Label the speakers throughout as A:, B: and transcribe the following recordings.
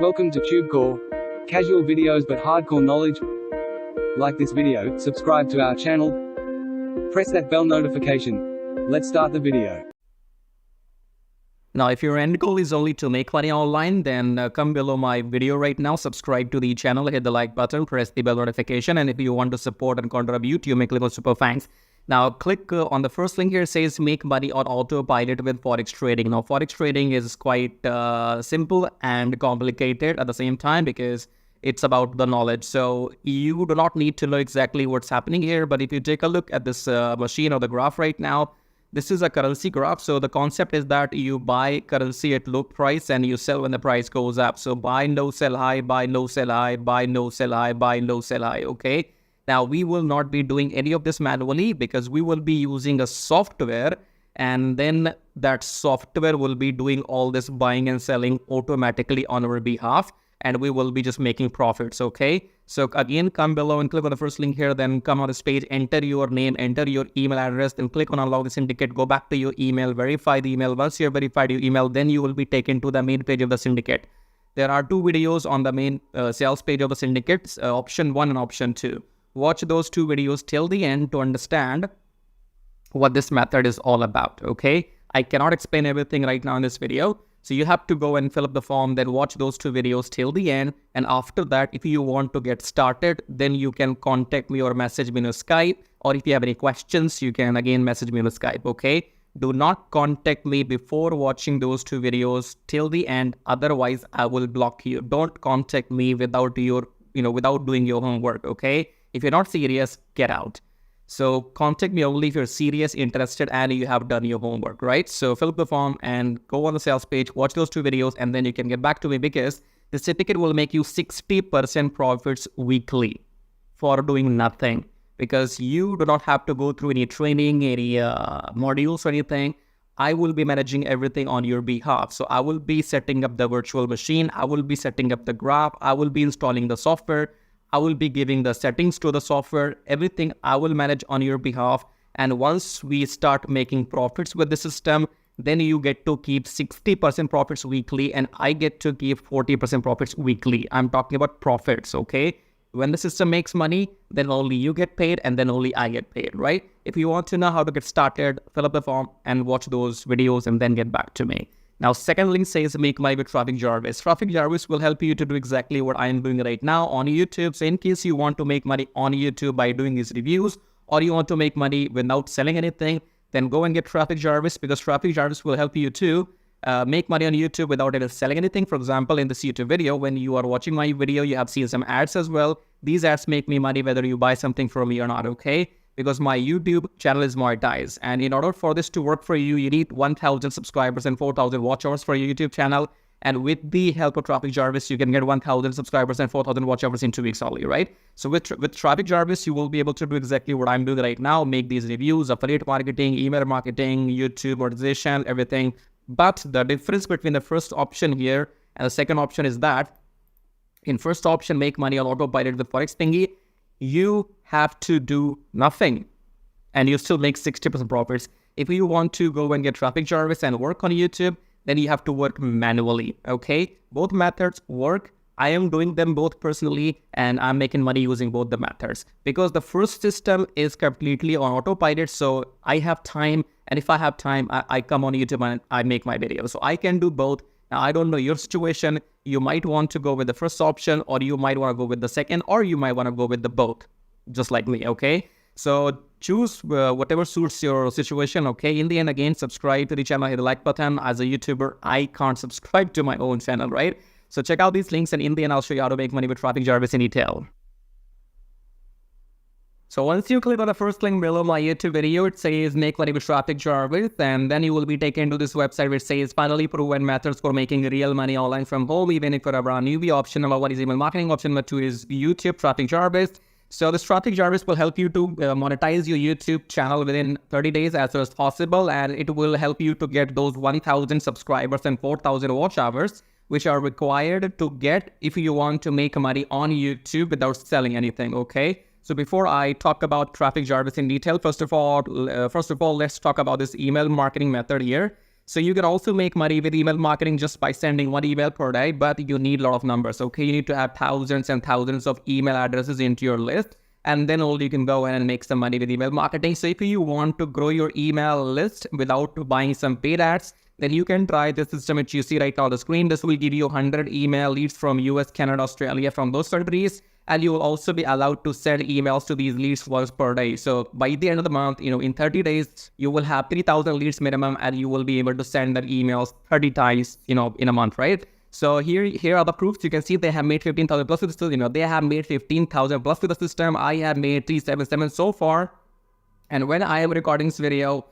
A: Welcome to TubeCore. Casual videos but hardcore knowledge. Like this video, subscribe to our channel, press that bell notification. Let's start the video.
B: Now, if your end goal is only to make money online, then come below my video right now, subscribe to the channel, hit the like button, press the bell notification, and if you want to support and contribute, you may click on super thanks. Now, click on the first link here, says make money on autopilot with Forex trading. Now, Forex trading is quite simple and complicated at the same time because it's about the knowledge. So you do not need to know exactly what's happening here. But if you take a look at this machine or the graph right now, this is a currency graph. So the concept is that you buy currency at low price and you sell when the price goes up. So buy low, sell high, buy low, sell high, buy low, sell high, buy low, sell high. Okay. Now, we will not be doing any of this manually because we will be using a software, and then that software will be doing all this buying and selling automatically on our behalf, and we will be just making profits, okay? So again, come below and click on the first link here, then come on this page, enter your name, enter your email address, then click on unlock the syndicate, go back to your email, verify the email. Once you have verified your email, then you will be taken to the main page of the syndicate. There are two videos on the main sales page of the syndicate, option 1 and option 2. Watch those two videos till the end to understand what this method is all about, okay? I cannot explain everything right now in this video. So you have to go and fill up the form, then watch those two videos till the end. And after that, if you want to get started, then you can contact me or message me on Skype. Or if you have any questions, you can again message me on Skype, okay? Do not contact me before watching those two videos till the end. Otherwise, I will block you. Don't contact me without without doing your homework, okay? If you're not serious, get out. So contact me only if you're serious, interested, and you have done your homework, right? So fill up the form and go on the sales page, watch those two videos, and then you can get back to me because the syndicate will make you 60% profits weekly for doing nothing because you do not have to go through any training, any modules or anything. I will be managing everything on your behalf. So I will be setting up the virtual machine. I will be setting up the graph. I will be installing the software. I will be giving the settings to the software, everything I will manage on your behalf. And once we start making profits with the system, then you get to keep 60% profits weekly and I get to keep 40% profits weekly. I'm talking about profits, okay? When the system makes money, then only you get paid and then only I get paid, right? If you want to know how to get started, fill up the form and watch those videos and then get back to me. Now, second link says make money with Traffic Jarvis. Traffic Jarvis will help you to do exactly what I am doing right now on YouTube. So in case you want to make money on YouTube by doing these reviews, or you want to make money without selling anything, then go and get Traffic Jarvis because Traffic Jarvis will help you to make money on YouTube without even selling anything. For example, in this YouTube video, when you are watching my video, you have seen some ads as well. These ads make me money whether you buy something from me or not, okay? Because my YouTube channel is monetized. And in order for this to work for you, you need 1,000 subscribers and 4,000 watch hours for your YouTube channel. And with the help of Traffic Jarvis, you can get 1,000 subscribers and 4,000 watch hours in 2 weeks only, right? So with Traffic Jarvis, you will be able to do exactly what I'm doing right now, make these reviews, affiliate marketing, email marketing, YouTube monetization, everything. But the difference between the first option here and the second option is that in first option, make money on autopilot with Forex thingy, you have to do nothing and you still make 60% profits. If you want to go and get Traffic Jarvis and work on YouTube, then you have to work manually, okay? Both methods work. I am doing them both personally and I'm making money using both the methods because the first system is completely on autopilot. So I have time, and if I have time, I come on YouTube and I make my videos. So I can do both. Now, I don't know your situation. You might want to go with the first option, or you might want to go with the second, or you might want to go with the both, just like me, okay? So choose whatever suits your situation, okay? In the end, again, subscribe to the channel, hit the like button. As a YouTuber, I can't subscribe to my own channel, right? So check out these links, and in the end, I'll show you how to make money with Traffic Jarvis in detail. So once you click on the first link below my YouTube video, it says make money with Traffic Jarvis, and then you will be taken to this website which says finally proven methods for making real money online from home, even if you're a brand newbie. Option number 1 is email marketing. Option number 2 is YouTube Traffic Jarvis. So this Traffic Jarvis will help you to monetize your YouTube channel within 30 days as soon as possible, and it will help you to get those 1,000 subscribers and 4,000 watch hours, which are required to get if you want to make money on YouTube without selling anything, okay? So before I talk about Traffic Jarvis in detail, first of all, let's talk about this email marketing method here. So you can also make money with email marketing just by sending one email per day, but you need a lot of numbers, okay? You need to have thousands and thousands of email addresses into your list, and then only you can go in and make some money with email marketing. So if you want to grow your email list without buying some paid ads, then you can try this system which you see right now on the screen. This will give you 100 email leads from US, Canada, Australia, from those countries. And you will also be allowed to send emails to these leads once per day. So by the end of the month, in 30 days, you will have 3,000 leads minimum, and you will be able to send that emails 30 times, in a month, right? So here are the proofs. You can see they have made 15,000 plus with the system. They have made 15,000 plus with the system. I have made 377 so far. And when I am recording this video,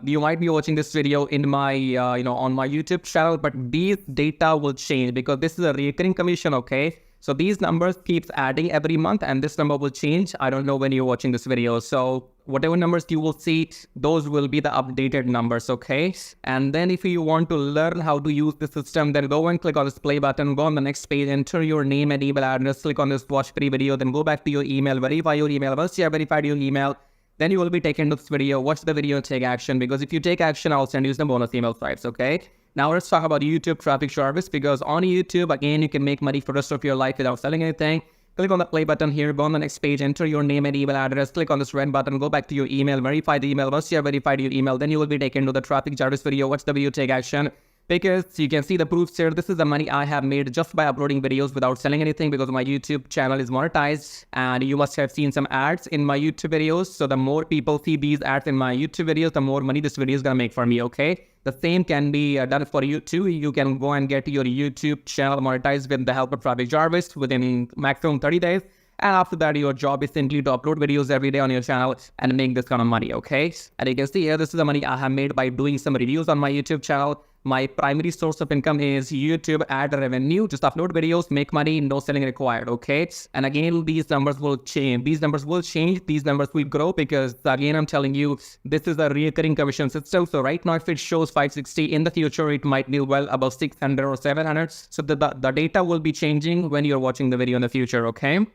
B: you might be watching this video in my, on my YouTube channel, but these data will change because this is a recurring commission, okay? So these numbers keeps adding every month, and this number will change. I don't know when you're watching this video. So whatever numbers you will see, those will be the updated numbers, okay? And then if you want to learn how to use the system, then go and click on this play button, go on the next page, enter your name and email address, click on this watch free video, then go back to your email, verify your email. Once you have verified your email, then you will be taken to this video, watch the video and take action, because if you take action, I'll send you some bonus email stripes, okay? Now let's talk about YouTube traffic Jarvis, because on YouTube, again, you can make money for the rest of your life without selling anything. Click on the play button here, go on the next page, enter your name and email address, click on this red button, go back to your email, verify the email. Once you have verified your email, then you will be taken to the traffic Jarvis video, watch the video, take action. Because you can see the proofs here. This is the money I have made just by uploading videos without selling anything, because my YouTube channel is monetized, and you must have seen some ads in my YouTube videos. So the more people see these ads in my YouTube videos, the more money this video is gonna make for me, okay? The same can be done for you too. You can go and get your YouTube channel monetized with the help of Traffic Jarvis within maximum 30 days. And after that, your job is simply to upload videos every day on your channel and make this kind of money, okay? And you can see here, this is the money I have made by doing some reviews on my YouTube channel. My primary source of income is YouTube ad revenue. Just upload videos, make money, no selling required, okay? And again, these numbers will change. These numbers will change. These numbers will grow, because again, I'm telling you, this is a recurring commission system. So right now, if it shows 560, in the future, it might be well above 600 or 700. So the data will be changing when you're watching the video in the future, okay?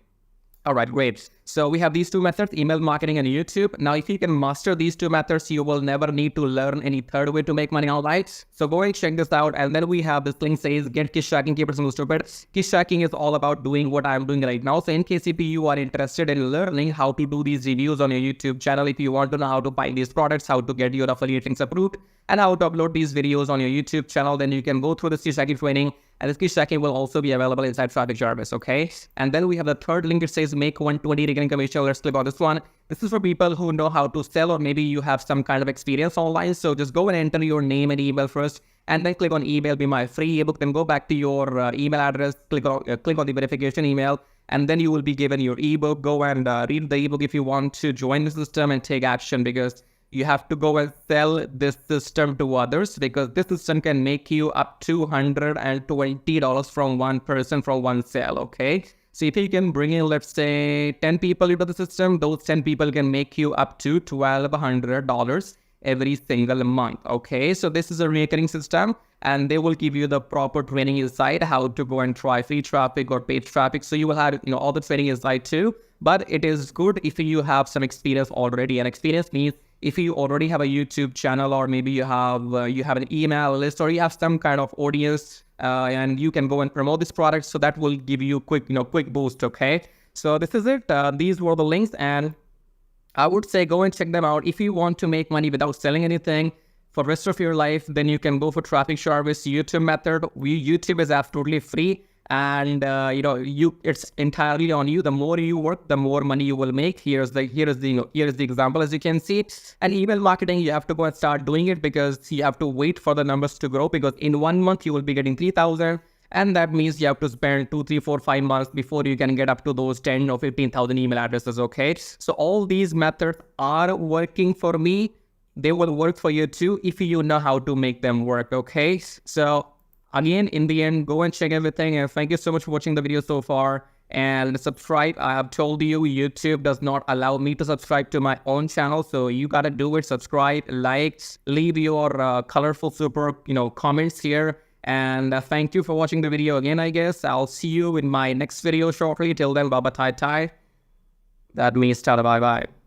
B: All right, great. So we have these two methods, email marketing and YouTube. Now, if you can master these two methods, you will never need to learn any third way to make money online. So go and check this out. And then we have this link says, get Kiss Tracking, keep it simple, stupid. Kiss Tracking is all about doing what I'm doing right now. So in case if you are interested in learning how to do these reviews on your YouTube channel, if you want to know how to buy these products, how to get your affiliate links approved, and how to upload these videos on your YouTube channel, then you can go through this Kiss Tracking training. And this Kiss Tracking will also be available inside Traffic Jarvis, okay? And then we have the third link. It says make 120 recurring commission. Let's click on this one. This is for people who know how to sell, or maybe you have some kind of experience online. So just go and enter your name and email first, and then click on email, be my free ebook. Then go back to your email address, click on the verification email, and then you will be given your ebook. Go and read the ebook if you want to join the system and take action, because you have to go and sell this system to others, because this system can make you up to $120 from one person from one sale, okay? So if you can bring in, let's say, 10 people into the system, those 10 people can make you up to $1,200 every single month, okay? So this is a recurring system, and they will give you the proper training inside, how to go and try free traffic or paid traffic. So you will have, all the training inside too. But it is good if you have some experience already. And experience means if you already have a YouTube channel, or maybe you have an email list, or you have some kind of audience, and you can go and promote this product. So that will give you quick boost, okay? So this is it. These were the links, and I would say go and check them out. If you want to make money without selling anything for the rest of your life, then you can go for Traffic Jarvis YouTube method. YouTube is absolutely free. And it's entirely on you. The more you work, the more money you will make. Here's the example, as you can see. And email marketing, you have to go and start doing it, because you have to wait for the numbers to grow, because in 1 month you will be getting 3,000, and that means you have to spend 2, 3, 4, 5 months before you can get up to those 10 or 15,000 email addresses, okay? So all these methods are working for me. They will work for you too if you know how to make them work, okay? So again, in the end, go and check everything. And thank you so much for watching the video so far. And subscribe. I have told you, YouTube does not allow me to subscribe to my own channel. So you got to do it. Subscribe, like, leave your colorful, super, comments here. And thank you for watching the video again, I guess. I'll see you in my next video shortly. Till then, bye-bye, tai-tai. That means tada, bye-bye.